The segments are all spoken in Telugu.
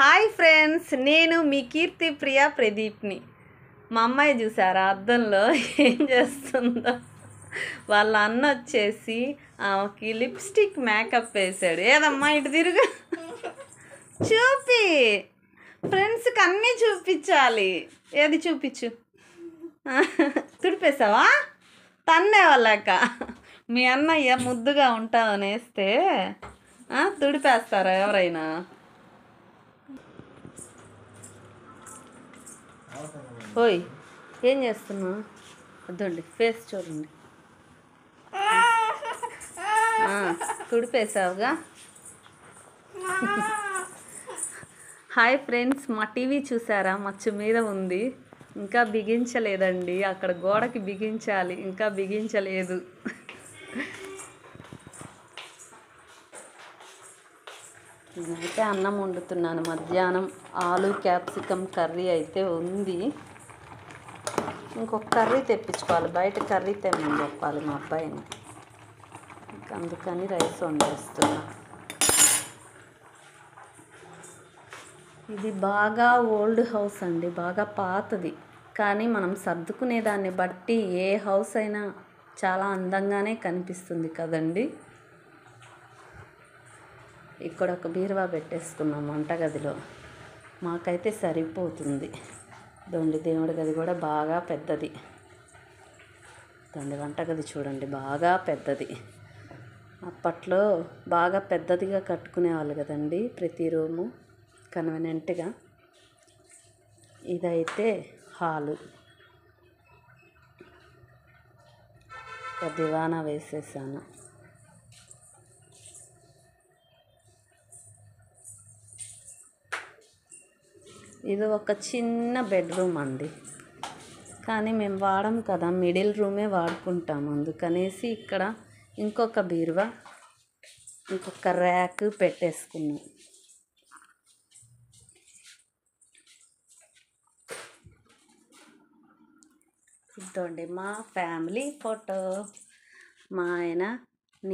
హాయ్ ఫ్రెండ్స్, నేను మీ కీర్తి ప్రియా ప్రదీప్ని. మా అమ్మాయి చూసారా అద్దంలో ఏం చేస్తుందో? వాళ్ళ అన్న వచ్చేసి ఆమెకి లిప్స్టిక్ మేకప్ వేసాడు. ఏదమ్మా ఇటు తిరుగు, చూపి ఫ్రెండ్స్కి అన్నీ చూపించాలి. ఏది చూపించు. తుడిపేసావా? తన్నే వాళ్ళక మీ అన్నయ్య ముద్దుగా ఉంటామని వేస్తే తుడిపేస్తారా ఎవరైనా? ఓయ్, ఏం చేస్తున్నా? అద్దండి, ఫేస్ చూడండి. తుడిపేసావుగా. హాయ్ ఫ్రెండ్స్, మా టీవీ చూసారా? మచ్చు మీద ఉంది, ఇంకా బిగించలేదండి. అక్కడ గోడకి బిగించాలి, ఇంకా బిగించలేదు. నేనైతే అన్నం వండుతున్నాను. మధ్యాహ్నం ఆలు క్యాప్సికమ్ కర్రీ అయితే ఉంది. ఇంకొక కర్రీ తెప్పించుకోవాలి, బయట కర్రీ తెమ్మని చెప్పాలి మా అబ్బాయిని. అందుకని రైస్ వండేస్తున్నా. ఇది బాగా ఓల్డ్ హౌస్ అండి, బాగా పాతది. కానీ మనం సర్దుకునే దాన్ని బట్టి ఏ హౌస్ అయినా చాలా అందంగానే కనిపిస్తుంది కదండి. ఇక్కడ ఒక బీరువా పెట్టేసుకున్నాం వంటగదిలో, మాకైతే సరిపోతుంది. దొండి దేవుడి గది కూడా బాగా పెద్దది. దొండి వంటగది చూడండి, బాగా పెద్దది. అప్పట్లో బాగా పెద్దదిగా కట్టుకునేవాళ్ళు కదండి ప్రతి రూము, కన్వీనెంట్గా. ఇదైతే హాలు. ఒక దివానా వేసేసాను. ఇది ఒక చిన్న బెడ్రూమ్ అండి, కానీ మేము వాడం కదా, మిడిల్ రూమే వాడుకుంటాము. అందుకనేసి ఇక్కడ ఇంకొక బీరువా, ఇంకొక ర్యాక్ పెట్టేసుకున్నాం. ఇదండి మా ఫ్యామిలీ ఫోటో. మా ఆయన,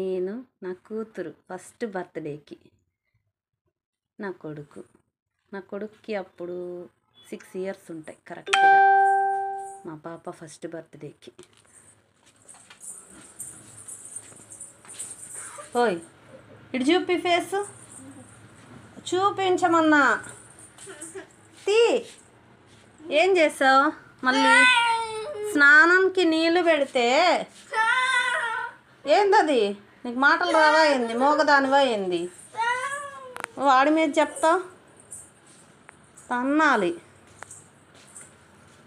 నేను, నా కూతురు ఫస్ట్ బర్త్డేకి, నా కొడుక్కి అప్పుడు 6 ఇయర్స్ ఉంటాయి కరెక్ట్గా, మా పాప ఫస్ట్ బర్త్డేకి. ఓయ్, ఇటు చూపి, ఫేసు చూపించమన్నా. తీ, ఏం చేసావు? మళ్ళీ స్నానంకి నీళ్ళు పెడితే ఏందది? నీకు మాటలు రావా ఏంది? మోగదానివా ఏంది? వాడి మీద చెప్తావు, తన్నాలి.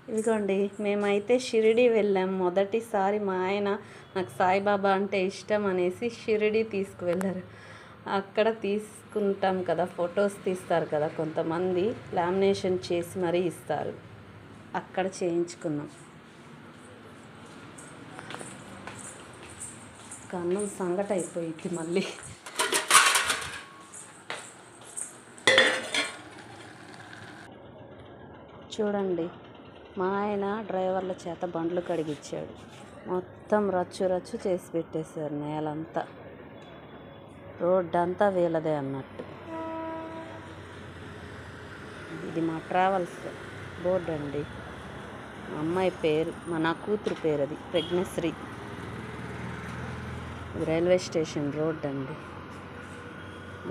ఇదిగోండి, మేమైతే షిరిడి వెళ్ళాం మొదటిసారి. మా ఆయన నాకు సాయిబాబా అంటే ఇష్టం అనేసి షిరిడి తీసుకువెళ్ళారు. అక్కడ తీసుకుంటాం కదా, ఫొటోస్ తీస్తారు కదా కొంతమంది, లామినేషన్ చేసి మరీ ఇస్తారు. అక్కడ చేయించుకున్నాం. కన్నం సంగటి అయిపోయింది మళ్ళీ. చూడండి, మా ఆయన డ్రైవర్ల చేత బండ్లు కడిగిచ్చాడు. మొత్తం రచ్చు చేసి పెట్టేశారు నేలంతా. రోడ్డు అంతా వీళ్ళదే అన్నట్టు. ఇది మా ట్రావెల్స్ బోర్డు అండి. మా అమ్మాయి పేరు, నా కూతురు పేరు, అది ప్రజ్ఞశ్రీ. ఇది రైల్వే స్టేషన్ రోడ్ అండి.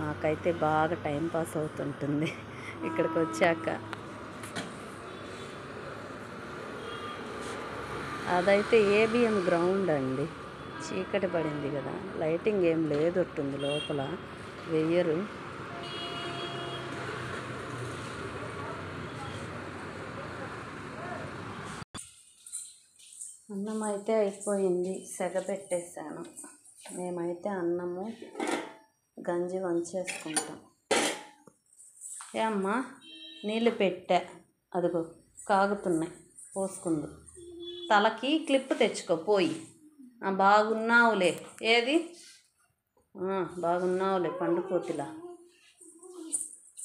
మాకైతే బాగా టైంపాస్ అవుతుంటుంది ఇక్కడికి వచ్చాక. అదైతే ఏబిఎం గ్రౌండ్ అండి. చీకటి పడింది కదా, లైటింగ్ ఏం లేదొట్టుంది, లోపల వెయ్యరు. అన్నం అయితే అయిపోయింది, సెగ పెట్టేశాను. మేమైతే అన్నము గంజి వంచేసుకుంటాం. ఏ అమ్మా, నీళ్ళు పెట్టా, అదిగో కాగుతున్నాయి, పోసుకుందు. తలకి క్లిప్ తెచ్చుకోపోయి. బాగున్నావులే. ఏది? బాగున్నావులే పండుకోతిలా.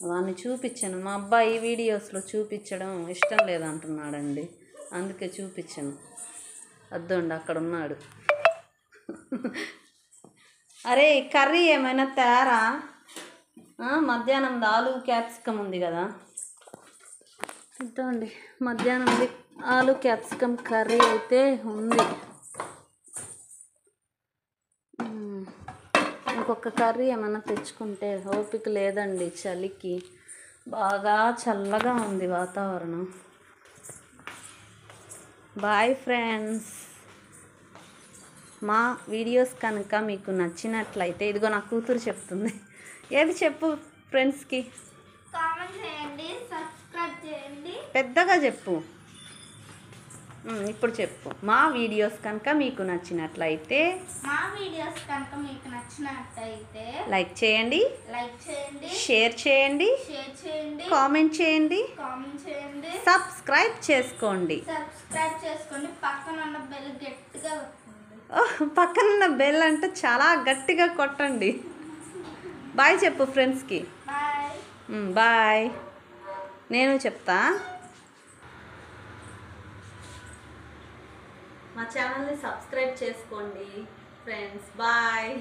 వాడిని చూపించాను. మా అబ్బాయి వీడియోస్లో చూపించడం ఇష్టం లేదంటున్నాడండి, అందుకే చూపించాను. అద్దండి, అక్కడ ఉన్నాడు. అరే, కర్రీ ఏమైనా తేరా? మధ్యాహ్నం ఆలు క్యాప్సికమ్ ఉంది కదా, ఇదండి మధ్యాహ్నంది ఆలు క్యాప్సికమ్ కర్రీ అయితే ఉంది. ఇంకొక కర్రీ ఏమన్నా తెచ్చుకుంటే ఓపిక లేదండి, చలికి బాగా చల్లగా ఉంది వాతావరణం. Bye friends. మా వీడియోస్ కనుక మీకు నచ్చినట్లయితే, ఇదిగో నా కూతురు చెప్తుంది, ఏది చెప్పు ఫ్రెండ్స్కి. కామెంట్ చేయండి, సబ్స్క్రైబ్ చేయండి. పెద్దగా చెప్పు. ఇప్పుడు చెప్పు. మా వీడియోస్ కనుక మీకు నచ్చినట్లయితే లైక్ చేయండి, షేర్ చేయండి, కామెంట్ చేయండి, సబ్స్క్రైబ్ చేసుకోండి. పక్కనున్న బెల్ అంటే చాలా గట్టిగా కొట్టండి. బాయ్ చెప్పు ఫ్రెండ్స్కి. బాయ్. నేను చెప్తా. మా ఛానల్ని సబ్స్క్రైబ్ చేసుకోండి ఫ్రెండ్స్. బాయ్.